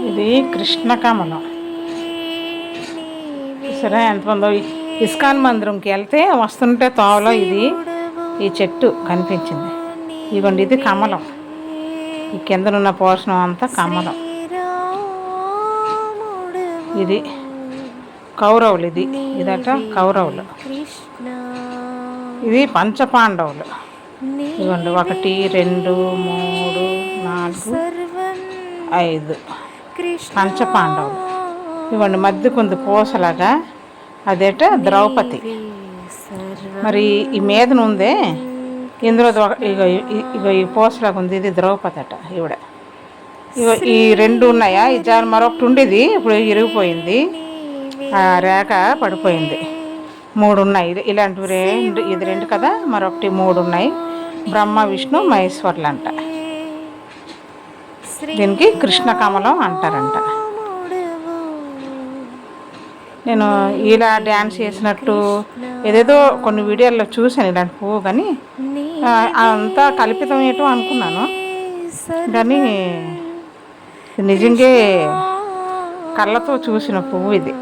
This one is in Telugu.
ఇది కృష్ణ కమలం. సరే ఎంతమందో ఇస్కాన్ మందిరంకి వెళ్తే వస్తుంటే తోవలో ఈ చెట్టు కనిపించింది. ఇదిగోండి, ఇది కమలం. ఈ కిందనున్న పోషణం అంతా కమలం. ఇది కౌరవులు. ఇదట కౌరవులు. ఇది పంచపాండవులు. ఇదిగోండి 1 2 3 4 5 పంచపాండవులు. ఇవ్వండి మధ్యకు ఉంది పూసలాగా, అదేట ద్రౌపది. మరి ఈ మీదన ఉందే ఇందులో ఇగో ఈ పూసలాగా ఉంది, ఇది ద్రౌపది అట. ఇగో ఈ 2 ఉన్నాయా, ఈ జారు మరొకటి ఉండేది, ఇప్పుడు ఇరిగిపోయింది, ఆ రేఖ పడిపోయింది. 3 ఉన్నాయి. ఇలాంటివి ఇది 2 కదా, మరొకటి 3 ఉన్నాయి. బ్రహ్మ విష్ణు మహేశ్వర్లు అంట. దీనికి కృష్ణ కమలం అంటారంట. నేను ఇలా డ్యాన్స్ చేసినట్టు ఏదేదో కొన్ని వీడియోల్లో చూశాను ఇలాంటి పువ్వు, కానీ అంతా కల్పితం ఏటో అనుకున్నాను. కానీ నిజంగా కళ్ళతో చూసిన పువ్వు ఇది.